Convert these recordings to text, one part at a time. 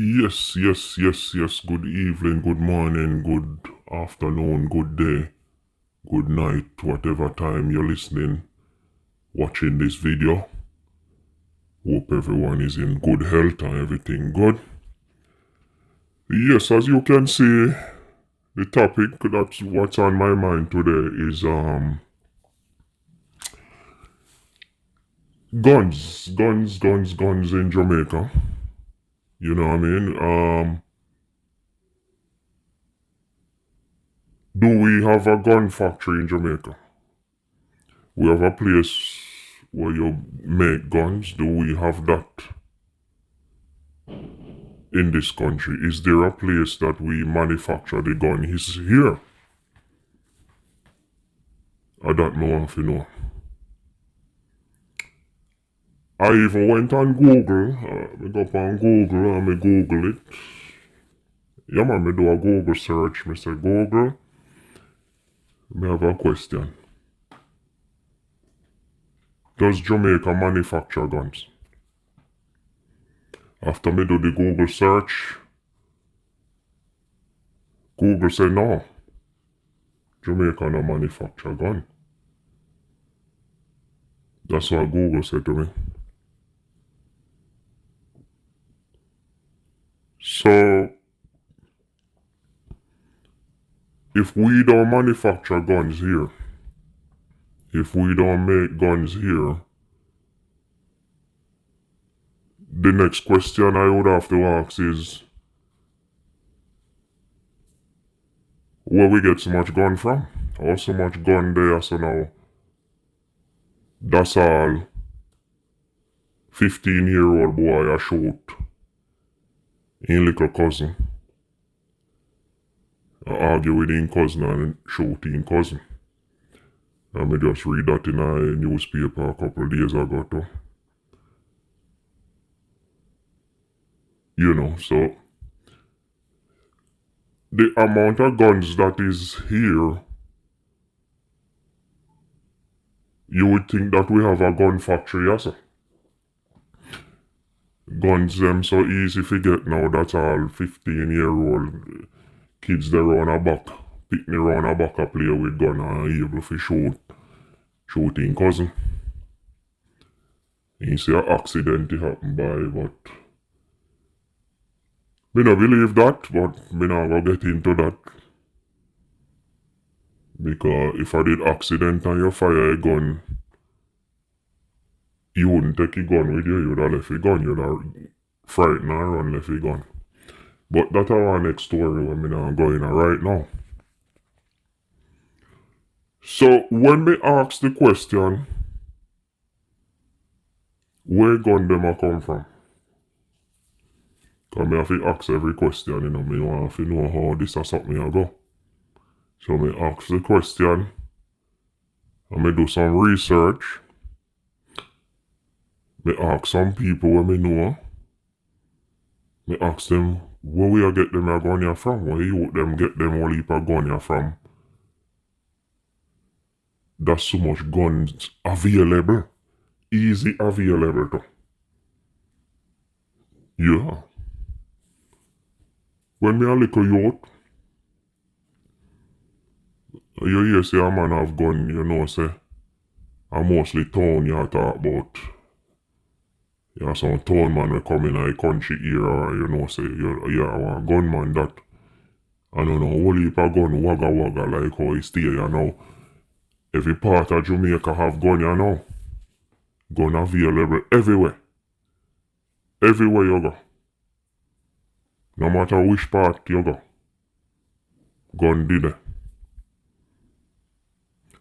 Yes. Good evening, good morning, good afternoon, good day, good night, whatever time you're listening, watching this video. Hope everyone is in good health and everything good. Yes, as you can see, the topic that's what's on my mind today is guns in Jamaica. You know what I mean? Do we have a gun factory in Jamaica? We have a place where you make guns. Do we have that in this country? Is there a place that we manufacture the gun? Is here? I don't know if you know. I even went on Google. I go up on Google and I Google it. Yeah man, me do a Google search. Me say Google, me have a question. Does Jamaica manufacture guns? After me do the Google search, Google say no. Jamaica no manufacture gun. That's what Google said to me. So, if we don't manufacture guns here, if we don't make guns here, the next question I would have to ask is, where we get so much gun from? How so much gun there so now? That's all 15-year-old boy I shoot in little cousin. I argue with him cousin and shoot him cousin. I me just read that in a newspaper a couple days ago too. You know, so the amount of guns that is here, you would think that we have a gun factory, yes sir. Guns them so easy to get now, that's all 15-year-old kids they run a back, pick me run a back a play with gun and able to shooting cousin. You see an accident happen by, but me no believe that, but me not go get into that. Because if I did accident and you fire a gun, you wouldn't take a gun with you, you'd have left a gun, you'd have frightened and run left a gun. But that's our next story when me not going right now. So when me ask the question, where gun them a come from? Cause me have to ask every question, you know, me want to know how this or something a go. So me ask the question, and me do some research. Me ask some people where me know. Me ask them, where we a get them a gun here from? Where you them get them whole heap of gun here from? There's so much guns available. Easy available too. Yeah. When me a little youth, you hear say a man have gun, you know say, and mostly town you talk about. You have some town man will come in a country here, or you know say, you are a gunman that, I don't know, whole heap of gun wagga wagga like how it stay you know. Every part of Jamaica have gun you know. Gun available everywhere. Everywhere you go. No matter which part you go. Gun did it.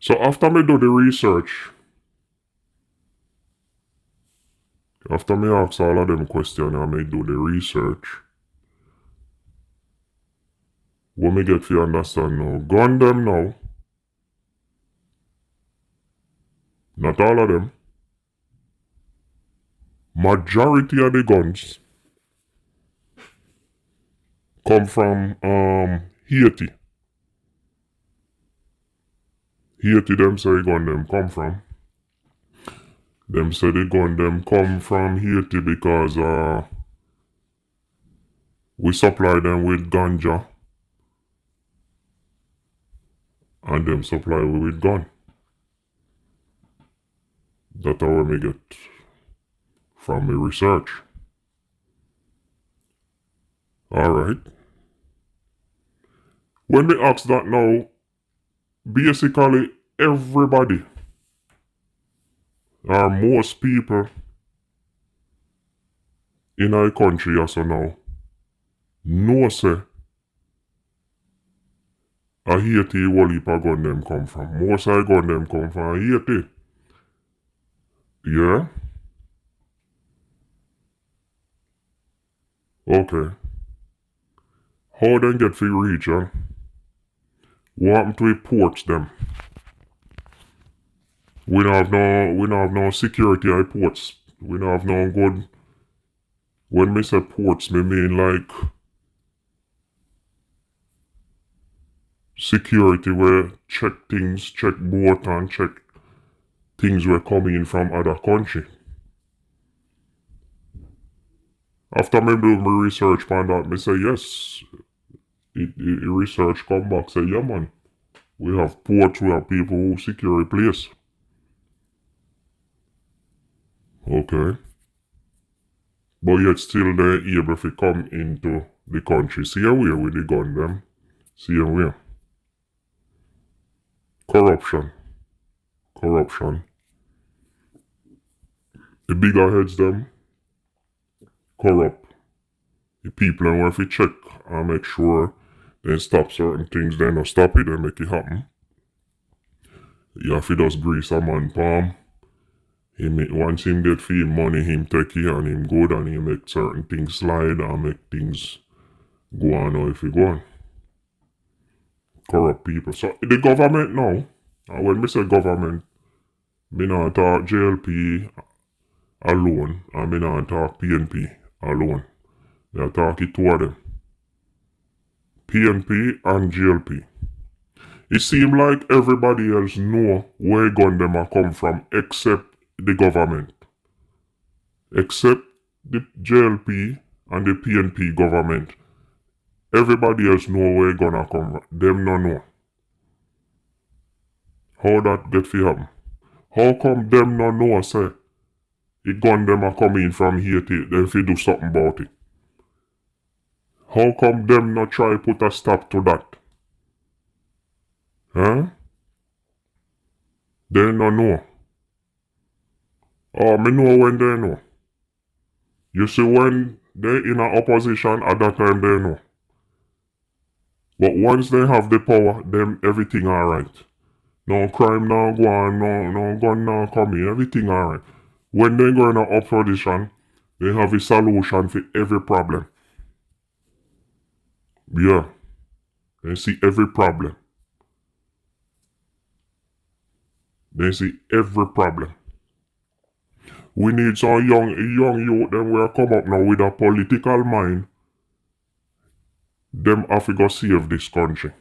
So after me do the research, after me ask all of them questions and me do the research, what me get to understand now, gun them now, not all of them, majority of the guns come from Haiti. Haiti them say gun them come from. Them say the gun them come from Haiti because We supply them with ganja and them supply we with gun. That's how me get from my research. Alright. When me ask that now, basically everybody or most people in our country also now know say a Haiti whole heap of gun them come from. Most of the gun them come from Haiti. Yeah? Okay. How them get free reach, huh? What happened to the ports them? We don't have no security at ports. We don't have no good. When me say ports, me mean like security where check things, check boat and check things were coming in from other country. After me do my research on that, me say yes. Research come back say yeah man. We have ports, we have people who secure a place. Okay. But yet still they're able to come into the country. See how we with the gun them. See how we. Corruption. Corruption. The bigger heads them corrupt. The people and have to check and make sure they stop certain things, they not stop it, they make it happen. You have to just grease a man palm. Once him get fee money, him take it and him good and he make certain things slide and make things go on or if he go on. Corrupt people. So the government now, and when me say government, me not talk JLP alone and me not talk PNP alone. Me talk it two of them. PNP and JLP. It seem like everybody else know where gun them a come from except the government. Except the JLP and the PNP government. Everybody else know where gonna come from. Them no know. How that get fi happen? How come them no know say the gun them a come in from Haiti, them fi do something about it? How come them no try put a stop to that? Huh? They no know. Oh, me know when they know. You see when they in a opposition at that time they know. But once they have the power, them everything alright. No crime now go on, no gun now come in, everything alright. When they go in a opposition, they have a solution for every problem. Yeah. They see every problem. They see every problem. We need some young youth them will come up now with a political mind. Them have to go save this country.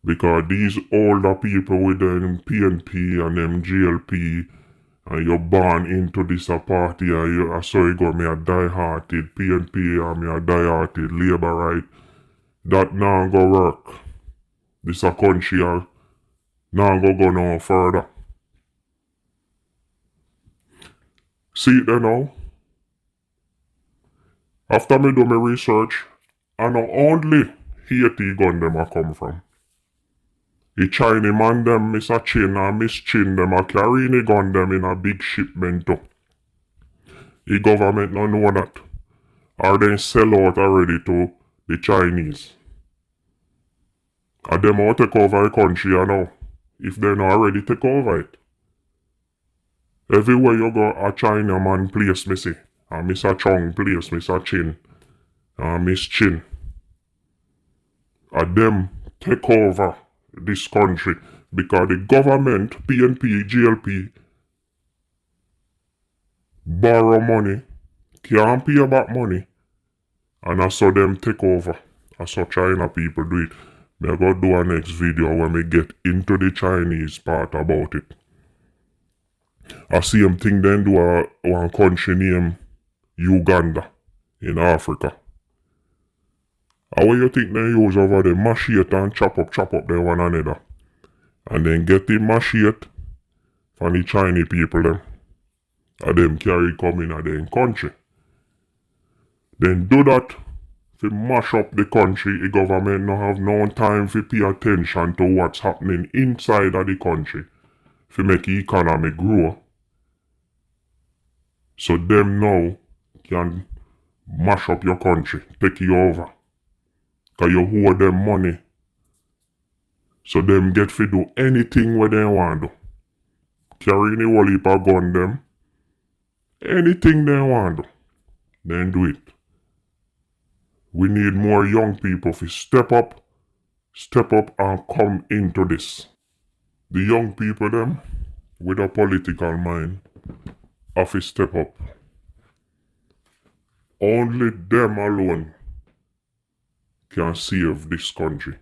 Because these older people with them PNP and them GLP and you're born into this party and you so you go me a die-hearted PNP and me a die-hearted Labour right. That now go work. This a country now go no further. See it there now. After me do my research, I know only Haiti gun them a come from. The Chinese man them, Mr. Chin and Miss Chin them a carry the gun them in a big shipment too. The government don't know that. Or they sell out already to the Chinese. And them all take over the country now. If they not already take over it. Everywhere you go, a China man place me see. And Mr. Chong place Mr. Chin. And Miss Chin. And them take over this country. Because the government, PNP, GLP, borrow money, can't pay back money, and I saw them take over. I saw China people do it. Me I go do a next video when we get into the Chinese part about it. I see them think then do one country named Uganda in Africa. How you think they use over the machete and chop up them one another? And then get the machete from the Chinese people them. And them carry come in a them country. Then do that to mash up the country. The government no have no time to pay attention to what's happening inside of the country. To make the economy grow. So them now can mash up your country, take you over. Cause you owe them money. So them get to do anything where they want to. Carry any whole heap of gun them. Anything they want to. Then do it. We need more young people to step up and come into this. The young people them with a political mind have to step up. Only them alone can save this country.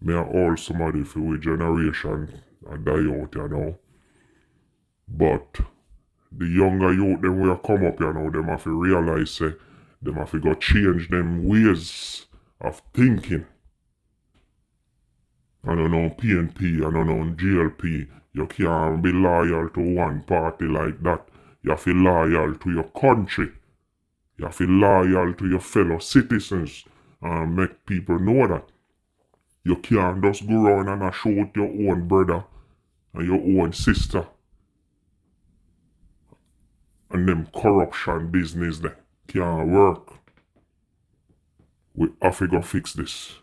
Me and all somebody for we generation and die out, you know. But the younger youth them will come up, you know, them have to realize them have to go change them ways of thinking. I don't know PNP, I don't know GLP. You can't be loyal to one party like that. You have to be loyal to your country. You have to be loyal to your fellow citizens and make people know that. You can't just go around and shoot your own brother and your own sister. And them corruption business there can't work. We have to go fix this.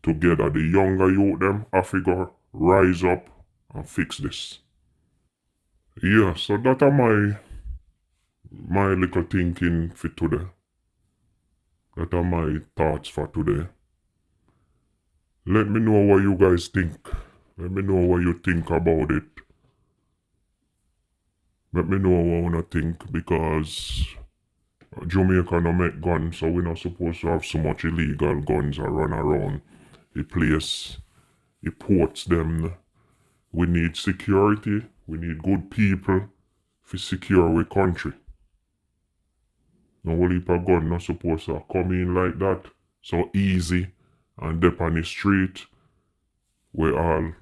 Together, the younger youth them have to go rise up and fix this. Yeah, so that are my little thinking for today. That are my thoughts for today. Let me know what you guys think. Let me know what you think about it. Let me know what you wanna think, because Jamaica no make guns, so we're not supposed to have so much illegal guns that run around the place. It ports them. We need security. We need good people to secure our country. No whole heap of gun not supposed to come in like that, so easy, and dip on the street where all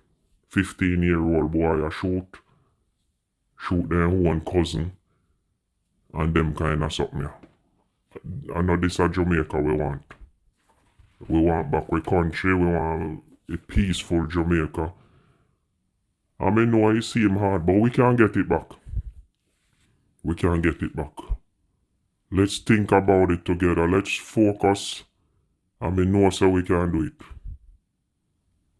15-year-old boy a shoot their own cousin, and them kind of something. I know this is Jamaica we want. We want back our country. We want a peaceful Jamaica. I mean, know it seem hard, but we can get it back. We can get it back. Let's think about it together. Let's focus. I mean, know so we can do it.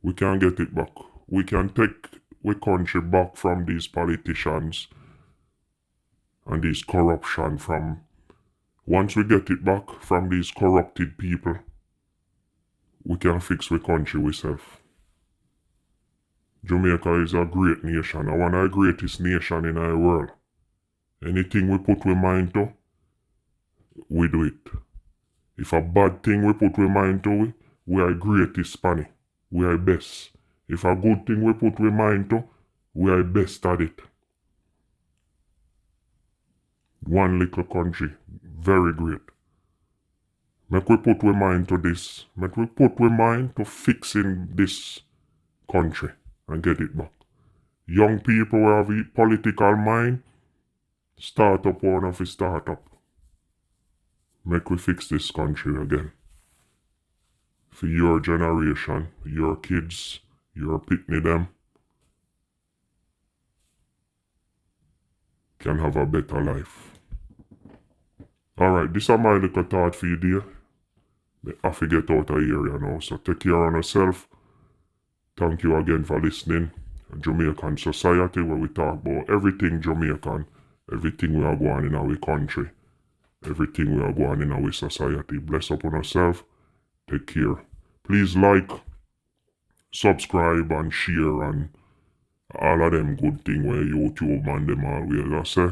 We can get it back. We can take our country back from these politicians and this corruption from. Once we get it back from these corrupted people, we can fix our country ourselves. Jamaica is a great nation, one of the greatest nation in the world. Anything we put our mind to, we do it. If a bad thing we put our mind to, we are greatest spanny. We are best. If a good thing we put our mind to, we are best at it. One little country, very great. Make we put our mind to this. Make we put our mind to fixing this country and get it back. Young people who have a political mind, start up one of a start up. Make we fix this country again. For your generation, your kids, your pitney them, can have a better life. Alright, this is my little thought for you dear. I have to get out of here, you know. So take care of yourself. Thank you again for listening. Jamaican Society, where we talk about everything Jamaican, everything we are going in our country, everything we are going in our society. Bless up on yourself. Take care. Please like, subscribe and share and all of them good thing where YouTube and them always say.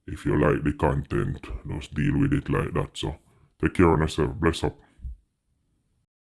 If you like the content, just deal with it like that. So take care of yourself. Bless up.